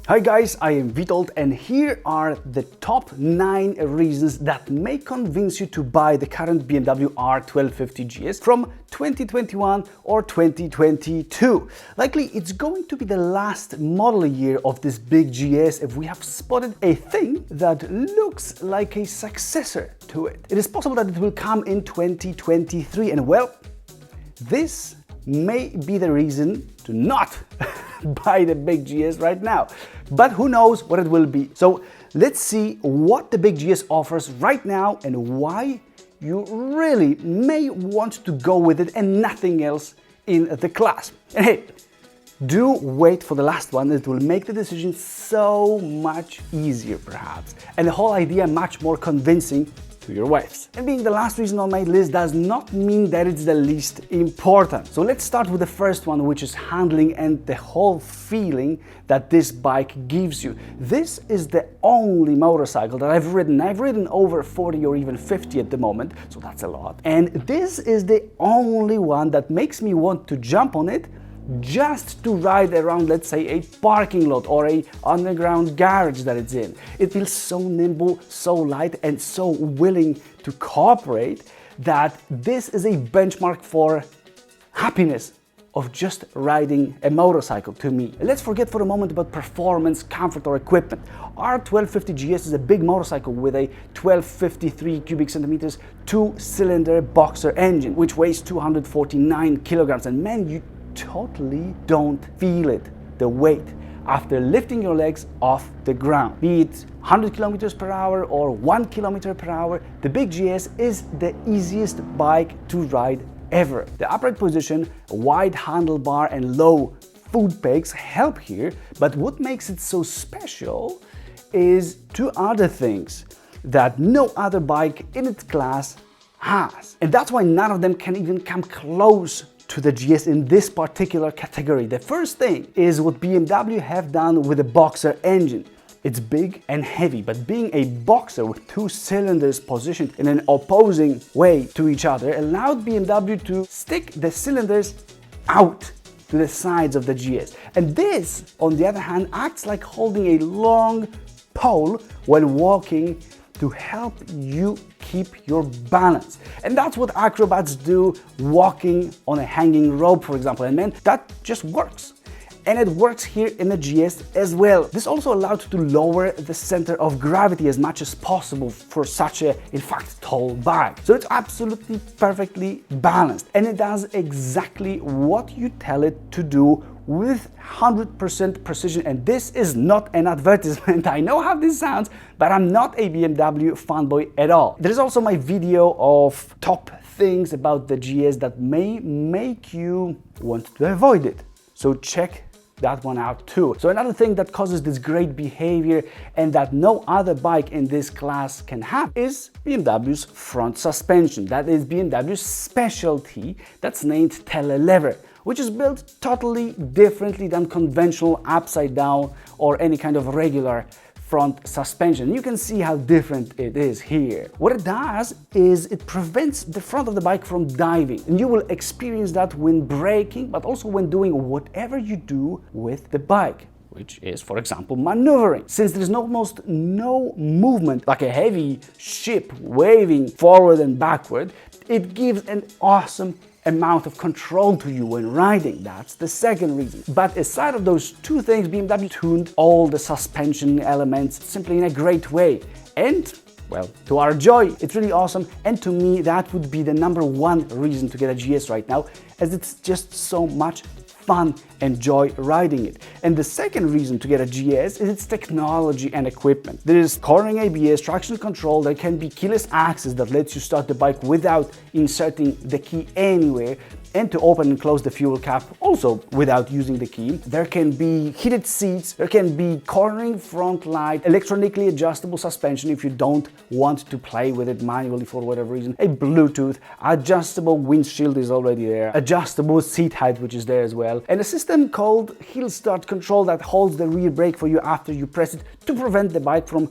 Hi guys, I am Vitold and here are the top 9 reasons that may convince you to buy the current BMW R1250GS from 2021 or 2022. Likely it's going to be the last model year of this big GS if we have spotted a thing that looks like a successor to it. It is possible that it will come in 2023 and well, this may be the reason to not buy the big GS right now. But who knows what it will be. So let's see what the big GS offers right now and why you really may want to go with it and nothing else in the class. And hey, do wait for the last one. It will make the decision so much easier perhaps. And the whole idea much more convincing to your wives. And being the last reason on my list does not mean that it's the least important. So let's start with the first one, which is handling and the whole feeling that this bike gives you. This is the only motorcycle that I've ridden. I've ridden over 40 or even 50 at the moment, so that's a lot. And this is the only one that makes me want to jump on it just to ride around, let's say, a parking lot or a underground garage that it's in. It feels so nimble, so light and so willing to cooperate that this is a benchmark for happiness of just riding a motorcycle to me. Let's forget for a moment about performance, comfort or equipment. R1250GS is a big motorcycle with a 1253 cubic centimeters 2-cylinder boxer engine which weighs 249 kilograms, and man, you totally don't feel it, the weight, after lifting your legs off the ground. Be it 100 kilometers per hour or 1 kilometer per hour, the big GS is the easiest bike to ride ever. The upright position, a wide handlebar and low foot pegs help here, but what makes it so special is two other things that no other bike in its class has. And that's why none of them can even come close to the GS in this particular category. The first thing is what BMW have done with the boxer engine. It's big and heavy, but being a boxer with 2 cylinders positioned in an opposing way to each other allowed BMW to stick the cylinders out to the sides of the GS. And this, on the other hand, acts like holding a long pole while walking to help you keep your balance. And that's what acrobats do walking on a hanging rope, for example. And man, that just works. And it works here in the GS as well. This also allowed to lower the center of gravity as much as possible for such a, in fact, tall bike. So it's absolutely perfectly balanced. And it does exactly what you tell it to do with 100% precision. And this is not an advertisement. I know how this sounds, but I'm not a BMW fanboy at all. There is also my video of top things about the GS that may make you want to avoid it. So check that one out too. So another thing that causes this great behavior and that no other bike in this class can have is BMW's front suspension. That is BMW's specialty that's named telelever, which is built totally differently than conventional upside down or any kind of regular front suspension. You can see how different it is here. What it does is it prevents the front of the bike from diving, and you will experience that when braking, but also when doing whatever you do with the bike, which is, for example, maneuvering. Since there's almost no movement, like a heavy ship waving forward and backward, it gives an awesome amount of control to you when riding. That's the second reason. But aside of those two things, BMW tuned all the suspension elements simply in a great way. And, well, to our joy, it's really awesome. And to me, that would be the #1 reason to get a GS right now, as it's just so much fun and joy riding it. And the second reason to get a GS is its technology and equipment. There is cornering ABS, traction control, there can be keyless access that lets you start the bike without inserting the key anywhere, and to open and close the fuel cap also without using the key. There can be heated seats, there can be cornering front light, electronically adjustable suspension if you don't want to play with it manually for whatever reason, a Bluetooth, adjustable windshield is already there, adjustable seat height which is there as well, and a system called hill start control that holds the rear brake for you after you press it to prevent the bike from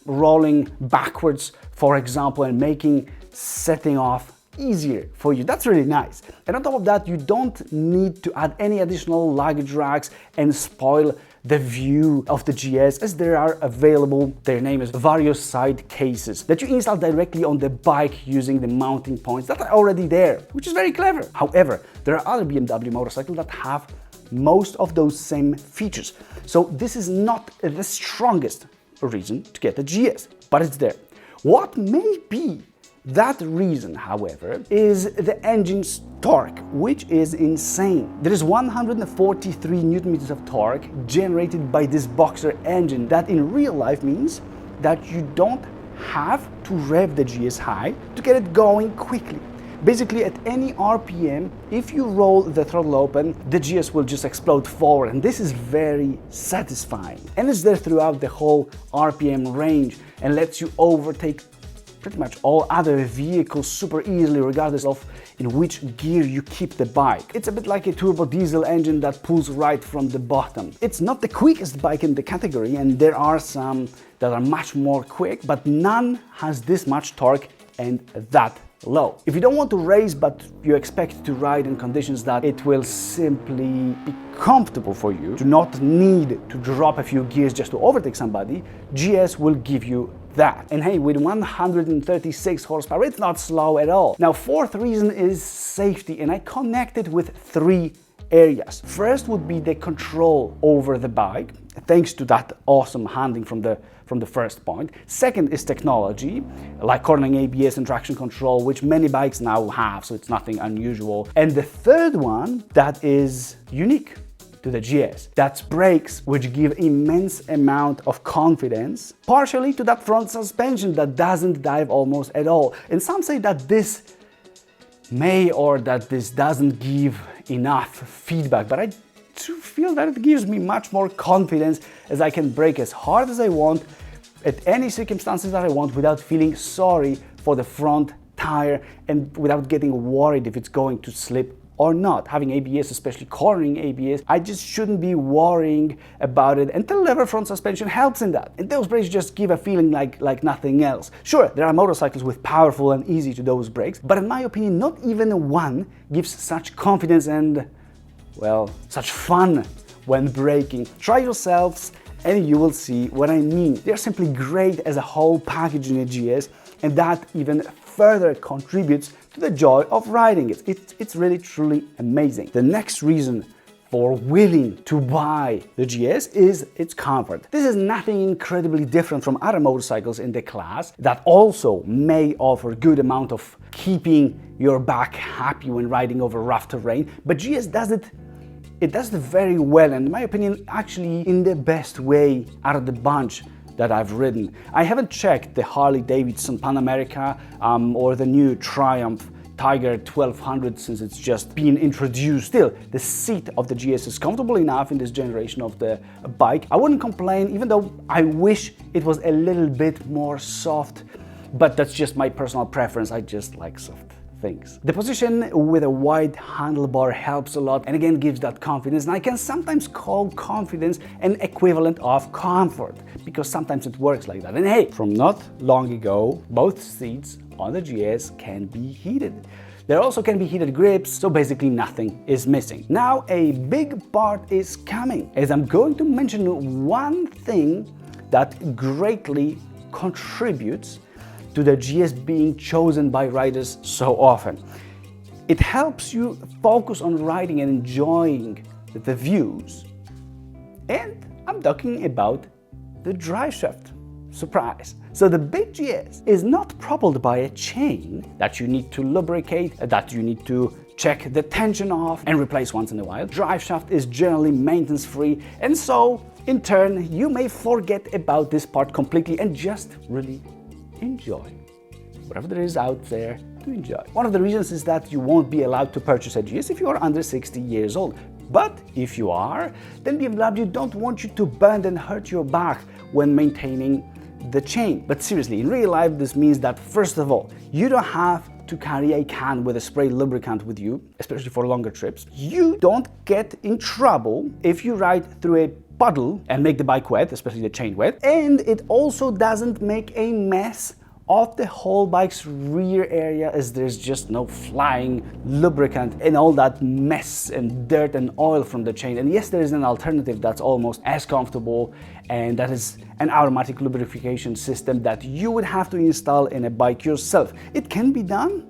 rolling backwards, for example, and making setting off easier for you. That's really nice. And on top of that, you don't need to add any additional luggage racks and spoil the view of the GS, as there are available, their name is various side cases that you install directly on the bike using the mounting points that are already there, which is very clever. However, there are other BMW motorcycles that have most of those same features. So this is not the strongest reason to get a GS, but it's there. What may be that reason, however, is the engine's torque, which is insane. There is 143 Newton meters of torque generated by this boxer engine. That in real life means that you don't have to rev the GS high to get it going quickly. Basically, at any RPM, if you roll the throttle open, the GS will just explode forward, and this is very satisfying. And it's there throughout the whole RPM range and lets you overtake pretty much all other vehicles super easily, regardless of in which gear you keep the bike. It's a bit like a turbo diesel engine that pulls right from the bottom. It's not the quickest bike in the category, and there are some that are much more quick, but none has this much torque and that low. If you don't want to race, but you expect to ride in conditions that it will simply be comfortable for you, to not need to drop a few gears just to overtake somebody, GS will give you that. And hey, with 136 horsepower, it's not slow at all. Now, fourth reason is safety, and I connect it with three areas. First would be the control over the bike, thanks to that awesome handling from the first point. Second is technology, like cornering ABS and traction control, which many bikes now have, so it's nothing unusual. And the third one that is unique to the GS, that's brakes, which give immense amount of confidence, partially to that front suspension that doesn't dive almost at all. And some say that this doesn't give enough feedback, but I do feel that it gives me much more confidence, as I can brake as hard as I want at any circumstances that I want without feeling sorry for the front tire and without getting worried if it's going to slip or not. Having ABS, especially cornering ABS, I just shouldn't be worrying about it, and the lever front suspension helps in that. And those brakes just give a feeling like nothing else. Sure, there are motorcycles with powerful and easy to dose brakes, but in my opinion, not even one gives such confidence and, well, such fun when braking. Try yourselves and you will see what I mean. They're simply great as a whole package in a GS, and that even further contributes to the joy of riding it. It's really truly amazing. The next reason for willing to buy the GS is its comfort. This is nothing incredibly different from other motorcycles in the class that also may offer good amount of keeping your back happy when riding over rough terrain, but GS does it very well, and in my opinion, actually in the best way out of the bunch that I've ridden. I haven't checked the Harley-Davidson Pan America or the new Triumph Tiger 1200 since it's just been introduced. Still, the seat of the GS is comfortable enough in this generation of the bike. I wouldn't complain, even though I wish it was a little bit more soft, but that's just my personal preference. I just like soft things. The position with a wide handlebar helps a lot, and again gives that confidence, and I can sometimes call confidence an equivalent of comfort, because sometimes it works like that. And hey, from not long ago, both seats on the GS can be heated. There also can be heated grips, so basically nothing is missing. Now a big part is coming, as I'm going to mention one thing that greatly contributes to the GS being chosen by riders so often. It helps you focus on riding and enjoying the views. And I'm talking about the drive shaft. Surprise! So the big GS is not propelled by a chain that you need to lubricate, that you need to check the tension off and replace once in a while. Drive shaft is generally maintenance free, and so in turn you may forget about this part completely and just really enjoy whatever there is out there to enjoy. One of the reasons is that you won't be allowed to purchase a GS if you are under 60 years old. But if you are, then BMW don't want you to bend and hurt your back when maintaining the chain. But seriously, in real life, this means that first of all, you don't have to carry a can with a spray lubricant with you, especially for longer trips. You don't get in trouble if you ride through a puddle and make the bike wet, especially the chain wet, and it also doesn't make a mess of the whole bike's rear area, as there's just no flying lubricant and all that mess and dirt and oil from the chain. And yes, there is an alternative that's almost as comfortable, and that is an automatic lubrication system that you would have to install in a bike yourself. It can be done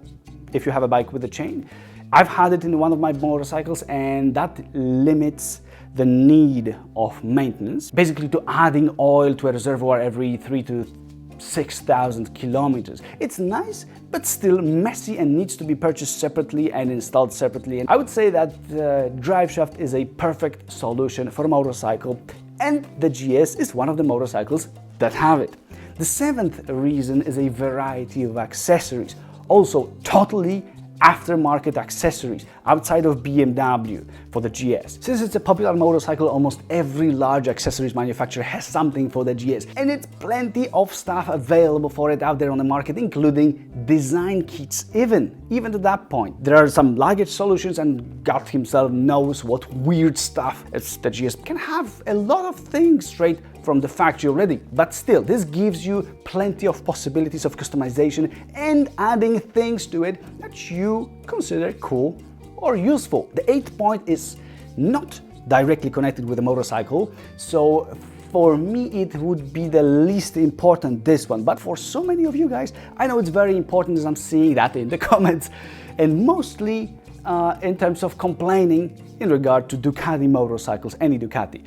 if you have a bike with a chain. I've had it in one of my motorcycles, and that limits the need of maintenance, basically to adding oil to a reservoir every 3,000 to 6,000 kilometers. It's nice, but still messy and needs to be purchased separately and installed separately. And I would say that the drive shaft is a perfect solution for a motorcycle, and the GS is one of the motorcycles that have it. The seventh reason is a variety of accessories, also totally aftermarket accessories outside of BMW for the GS. Since it's a popular motorcycle, almost every large accessories manufacturer has something for the GS, and it's plenty of stuff available for it out there on the market, including design kits. Even to that point, there are some luggage solutions, and God himself knows what weird stuff. The GS can have a lot of things straight from the factory already, but still, this gives you plenty of possibilities of customization and adding things to it that you consider cool or useful. The 8th point is not directly connected with a motorcycle, so for me it would be the least important, this one, but for so many of you guys, I know it's very important, as I'm seeing that in the comments, and mostly in terms of complaining in regard to Ducati motorcycles, any Ducati.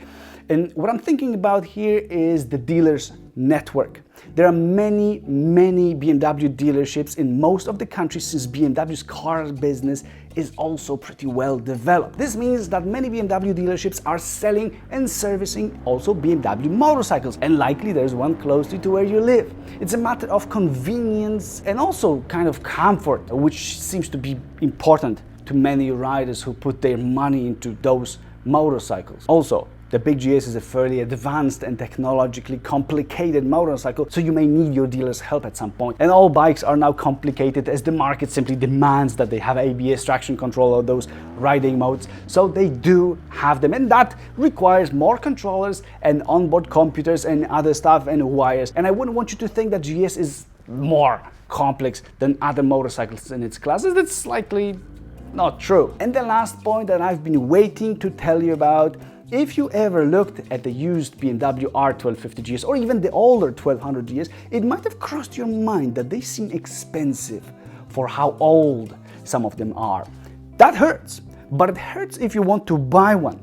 And what I'm thinking about here is the dealers network. There are many BMW dealerships in most of the countries, since BMW's car business is also pretty well developed. This means that many BMW dealerships are selling and servicing also BMW motorcycles, and likely there's one close to where you live. It's a matter of convenience and also kind of comfort, which seems to be important to many riders who put their money into those motorcycles. Also, the big GS is a fairly advanced and technologically complicated motorcycle, so you may need your dealer's help at some point. And all bikes are now complicated, as the market simply demands that they have ABS, traction control, or those riding modes, so they do have them, and that requires more controllers and onboard computers and other stuff and wires. And I wouldn't want you to think that GS is more complex than other motorcycles in its classes. That's likely not true. And the last point that I've been waiting to tell you about: if you ever looked at the used BMW R1250GS or even the older 1200GS, it might have crossed your mind that they seem expensive for how old some of them are. That hurts, but it hurts if you want to buy one.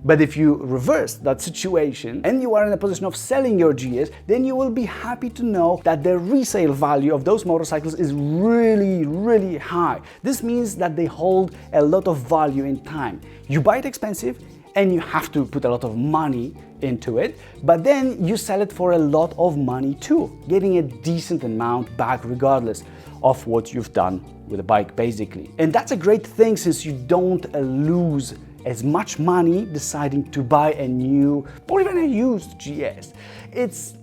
But if you reverse that situation and you are in a position of selling your GS, then you will be happy to know that the resale value of those motorcycles is really high. This means that they hold a lot of value in time. You buy it expensive, and you have to put a lot of money into it, but then you sell it for a lot of money too, getting a decent amount back regardless of what you've done with the bike, basically. And that's a great thing, since you don't lose as much money deciding to buy a new or even a used GS. It's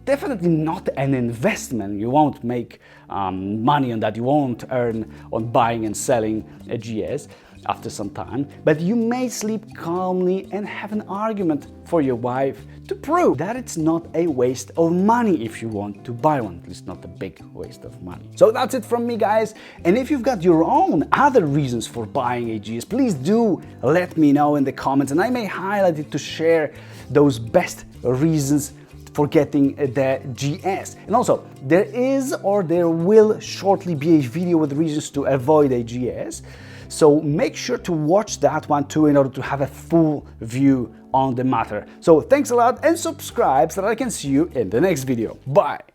definitely not an investment. You won't make money on that. You won't earn on buying and selling a GS after some time, but you may sleep calmly and have an argument for your wife to prove that it's not a waste of money if you want to buy one, at least not a big waste of money. So that's it from me, guys, and if you've got your own other reasons for buying a GS, please do let me know in the comments, and I may highlight it to share those best reasons for getting the GS. And also, there is or there will shortly be a video with reasons to avoid a GS. So make sure to watch that one too in order to have a full view on the matter. So thanks a lot, and subscribe so that I can see you in the next video. Bye!